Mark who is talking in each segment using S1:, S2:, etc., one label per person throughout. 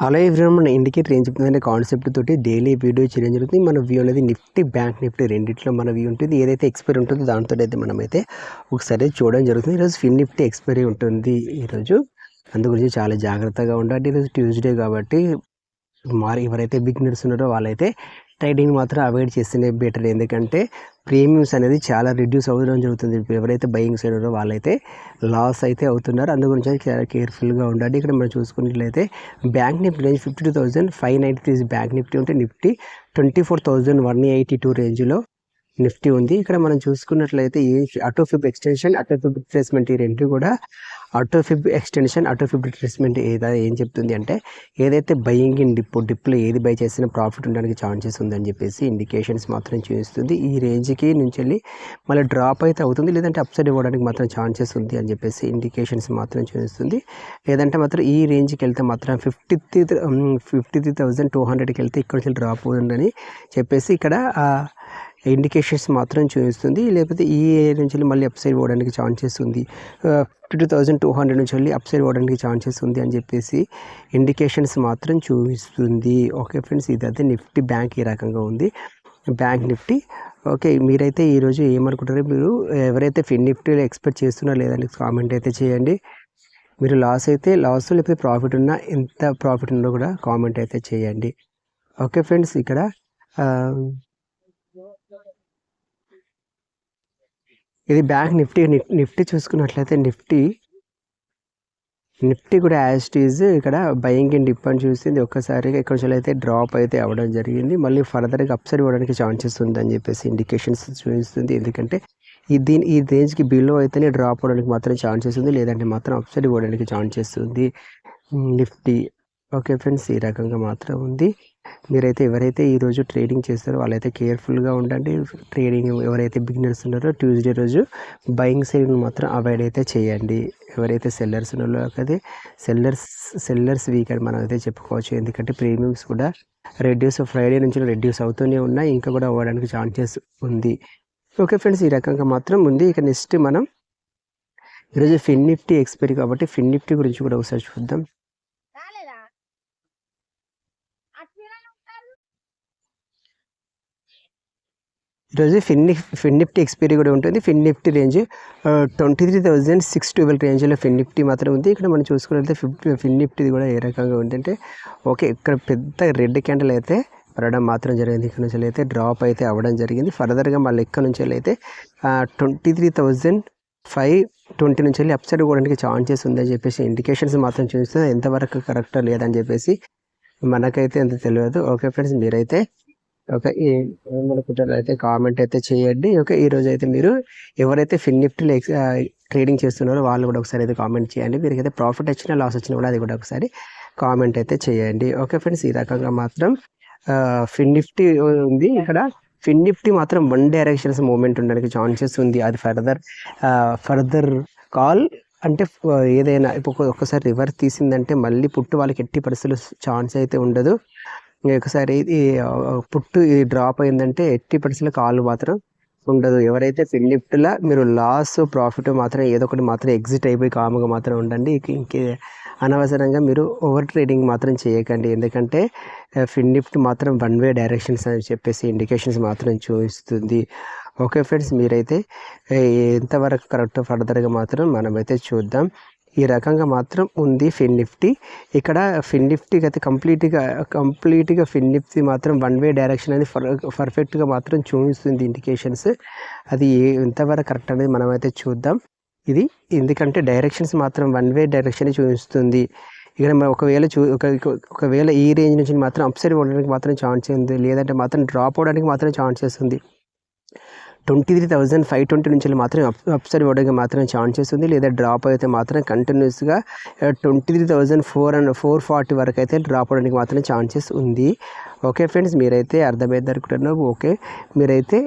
S1: అలా ఎవ్రీవన్ మన indicate range చెప్తుందనే concept తోటి డైలీ వీడియో చేయడం జరుగుతుంది. మన వ్యూ అనేది నిఫ్టీ బ్యాంక్ నిఫ్టీ రెండిట్లో మన వ్యూ ఉంటుంది. ఏదైతే ఎక్స్పైరీ ఉంటుందో దాంతో అయితే మనమైతే ఒకసారి చూడడం జరుగుతుంది. ఈరోజు ఫిన్ నిఫ్టీ ఎక్స్పైరీ ఉంటుంది ఈరోజు. అందు గురించి చాలా జాగ్రత్తగా ఉండాలి. ఈరోజు ట్యూస్డే కాబట్టి ఎవరైతే బిగినర్స్ ఉన్నారో వాళ్ళైతే ట్రేడింగ్ మాత్రం అవాయిడ్ చేస్తేనే బెటర్. ఎందుకంటే ప్రీమియమ్స్ అనేది చాలా రిడ్యూస్ అవ్వడం జరుగుతుంది. ఎవరైతే బయింగ్స్ ఉన్నారో వాళ్ళైతే లాస్ అయితే అవుతున్నారు. అందు గురించి చాలా కేర్ఫుల్గా ఉండాలి. ఇక్కడ మనం చూసుకున్నట్లయితే bank Nifty range 52,593 bank Nifty ఉంటే నిఫ్టీ 24,182 రేంజ్లో నిఫ్టీ ఉంది. ఇక్కడ మనం చూసుకున్నట్లయితే ఈ auto Feb extension auto Feb retracement ఈ రెండు కూడా auto Feb extension auto Feb retracement ఏం చెప్తుంది అంటే ఏదైతే బయింగ్ ఇన్ డిప్లో ఏది బై చేసినా ప్రాఫిట్ ఉండడానికి ఛాన్సెస్ ఉందని చెప్పేసి ఇండికేషన్స్ మాత్రం చూపిస్తుంది. ఈ రేంజ్కి నుంచి వెళ్ళి మళ్ళీ డ్రాప్ అయితే అవుతుంది, లేదంటే అప్సైడ్ ఇవ్వడానికి మాత్రం ఛాన్సెస్ ఉంది అని చెప్పేసి ఇండికేషన్స్ మాత్రం చూపిస్తుంది. లేదంటే మాత్రం ఈ రేంజ్కి వెళ్తే మాత్రం 53,200కి వెళ్తే ఇక్కడ నుంచి డ్రాప్ అవుతుందని చెప్పేసి ఇక్కడ ఇండికేషన్స్ మాత్రం చూపిస్తుంది. లేకపోతే ఈ ఏరియా నుంచి మళ్ళీ అప్సైడ్ పోవడానికి ఛాన్సెస్ ఉంది, 52,200 నుంచి వెళ్ళి అప్సైడ్ పోవడానికి ఛాన్సెస్ ఉంది అని చెప్పేసి ఇండికేషన్స్ మాత్రం చూపిస్తుంది. ఓకే ఫ్రెండ్స్, ఇదైతే నిఫ్టీ బ్యాంక్ ఈ రకంగా ఉంది. Bank Nifty okay. మీరైతే ఈరోజు ఏమనుకుంటారో, మీరు ఎవరైతే ఫిన్ నిఫ్టీలో ఎక్స్పెక్ట్ చేస్తున్నారో లేదని కామెంట్ అయితే చేయండి. మీరు లాస్ అయితే లాస్, లేకపోతే ప్రాఫిట్ ఉన్నా ఎంత ప్రాఫిట్ ఉందో కూడా కామెంట్ అయితే చేయండి. ఓకే ఫ్రెండ్స్, ఇక్కడ ఇది బ్యాంక్ నిఫ్టీ చూసుకున్నట్లయితే నిఫ్టీ కూడా యాజ్ ఇట్ ఈజ్ ఇక్కడ బయింగ్ అండ్ డిప్ అని చూస్తుంది. ఒక్కసారిగా ఇక్కడ నుంచి అయితే డ్రాప్ అయితే అవ్వడం జరిగింది. మళ్ళీ ఫర్దర్గా అప్సైడ్ ఇవ్వడానికి ఛాన్సెస్ ఉందని చెప్పేసి ఇండికేషన్స్ చూపిస్తుంది. ఎందుకంటే ఈ రేంజ్కి బిలో అయితేనే డ్రాప్ అవ్వడానికి మాత్రం ఛాన్సెస్ ఉంది, లేదంటే మాత్రం అప్సైడ్ ఇవ్వడానికి ఛాన్సెస్ ఉంది నిఫ్టీ. ఓకే ఫ్రెండ్స్, ఈ రకంగా మాత్రం ఉంది. మీరైతే ఎవరైతే ఈరోజు ట్రేడింగ్ చేస్తారో వాళ్ళైతే కేర్ఫుల్గా ఉండండి. ట్రేడింగ్ ఎవరైతే బిగినర్స్ ఉన్నారో ట్యూస్డే రోజు బయింగ్ సైడ్ మాత్రం అవాయిడ్ అయితే చేయండి. ఎవరైతే సెల్లర్స్ ఉన్నారో అయితే సెల్లర్స్ వీక్ అని మనం అయితే చెప్పుకోవచ్చు. ఎందుకంటే ప్రీమియమ్స్ కూడా ఫ్రైడే నుంచి రెడ్యూస్ అవుతూనే ఉన్నాయి, ఇంకా కూడా అవ్వడానికి ఛాన్సెస్ ఉంది. ఓకే ఫ్రెండ్స్, ఈ రకంగా మాత్రం ఉంది. ఇక నెక్స్ట్ మనం ఈరోజు ఫిన్ నిఫ్టీ ఎక్స్పైరీ కాబట్టి ఫిన్ నిఫ్టీ గురించి కూడా ఒకసారి చూద్దాం. ఈరోజు ఫిన్ నిఫ్టీ ఎక్స్పైరీ కూడా ఉంటుంది. ఫిన్ నిఫ్టీ రేంజ్ 23,612 రేంజ్లో ఫిన్ నిఫ్టీ మాత్రం ఉంది. ఇక్కడ మనం చూసుకున్నట్లయితే ఫిన్ నిఫ్టీ కూడా ఏ రకంగా ఉందంటే ఓకే, ఇక్కడ పెద్ద రెడ్ క్యాండిల్ అయితే పడడం మాత్రం జరిగింది. ఇక్కడ నుంచి అయితే డ్రాప్ అయితే అవ్వడం జరిగింది. ఫర్దర్గా మళ్ళీ ఇక్కడ నుంచి అయితే 23,520 నుంచి వెళ్ళి అప్సైడ్ పోవడానికి ఛాన్సెస్ ఉందని చెప్పేసి ఇండికేషన్స్ మాత్రం చూస్తే ఎంతవరకు కరెక్ట్ లేదని చెప్పేసి మనకైతే ఎంత తెలియదు. ఓకే ఫ్రెండ్స్, మీరైతే ఓకే ఏమనుకుంటారో అయితే కామెంట్ అయితే చేయండి. ఓకే, ఈరోజు అయితే మీరు ఎవరైతే ఫిన్ నిఫ్టీలో ట్రేడింగ్ చేస్తున్నారో వాళ్ళు కూడా ఒకసారి అయితే కామెంట్ చేయండి. వీరికైతే ప్రాఫిట్ వచ్చినా లాస్ వచ్చినా కూడా అది కూడా ఒకసారి కామెంట్ అయితే చేయండి. ఓకే ఫ్రెండ్స్, ఈ రకంగా మాత్రం ఫిన్ నిఫ్టీ ఉంది. ఇక్కడ ఫిన్ నిఫ్టీ మాత్రం వన్ డైరెక్షన్స్ మూవ్మెంట్ ఉండడానికి ఛాన్సెస్ ఉంది. అది ఫర్దర్ కాల్ అంటే ఏదైనా ఇప్పుడు ఒక్కసారి రివర్స్ తీసిందంటే మళ్ళీ పుట్టు వాళ్ళకి ఎట్టి పరిస్థితులు ఛాన్స్ అయితే ఉండదు. ఒకసారి పుట్టు డ్రాప్ అయిందంటే ఎట్టి పరిస్థితుల్లో కాల్ మాత్రం ఉండదు. ఎవరైతే ఫిన్ నిఫ్టీలో మీరు లాస్ ప్రాఫిట్ మాత్రం ఏదో ఒకటి మాత్రం ఎగ్జిట్ అయిపోయి కామ్గా మాత్రం ఉండండి. ఇంకే అనవసరంగా మీరు ఓవర్ ట్రేడింగ్ మాత్రం చేయకండి. ఎందుకంటే ఫిన్ నిఫ్టీ మాత్రం వన్ వే డైరెక్షన్స్ అని చెప్పేసి ఇండికేషన్స్ మాత్రం చూపిస్తుంది. ఓకే ఫ్రెండ్స్, మీరైతే ఎంతవరకు కరెక్ట్ ఫర్దర్గా మాత్రం మనమైతే చూద్దాం. ఈ రకంగా మాత్రం ఉంది ఫిన్ నిఫ్టీ. ఇక్కడ ఫిన్ నిఫ్టీకి అయితే కంప్లీట్గా ఫిన్ నిఫ్టీ మాత్రం వన్ వే డైరెక్షన్ అనేది పర్ఫెక్ట్గా మాత్రం చూపిస్తుంది ఇండికేషన్స్. అది ఎంతవరకు కరెక్ట్ అనేది మనమైతే చూద్దాం. ఇది ఎందుకంటే డైరెక్షన్స్ మాత్రం వన్ వే డైరెక్షన్ చూపిస్తుంది. ఇక్కడ ఒకవేళ ఈ రేంజ్ నుంచి మాత్రం అప్సైడ్ పోవడానికి మాత్రం ఛాన్స్ ఉంది, లేదంటే మాత్రం డ్రాప్ అవడానికి మాత్రం ఛాన్సెస్ ఉంది. 23,520 నుంచి మాత్రం అప్సైడ్ పోవడానికి మాత్రం ఛాన్సెస్ ఉంది, లేదా డ్రాప్ అయితే మాత్రం కంటిన్యూస్గా 23,440 వరకు అయితే డ్రాప్ అవడానికి మాత్రం ఛాన్సెస్ ఉంది. ఓకే ఫ్రెండ్స్, మీరైతే అర్థమైంది అనుకుంటున్నాను. ఓకే, మీరైతే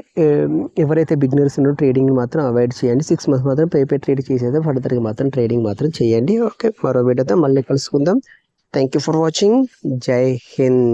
S1: ఎవరైతే బిగినర్స్ ఉన్నారో ట్రేడింగ్ మాత్రం అవాయిడ్ చేయండి. 6 months మాత్రం పేపర్ ట్రేడ్ చేసేది, ఫర్దర్గా మాత్రం ట్రేడింగ్ మాత్రం చేయండి. ఓకే, మరో వీడియోతో మళ్ళీ కలుసుకుందాం. Thank you for watching. జై హింద్.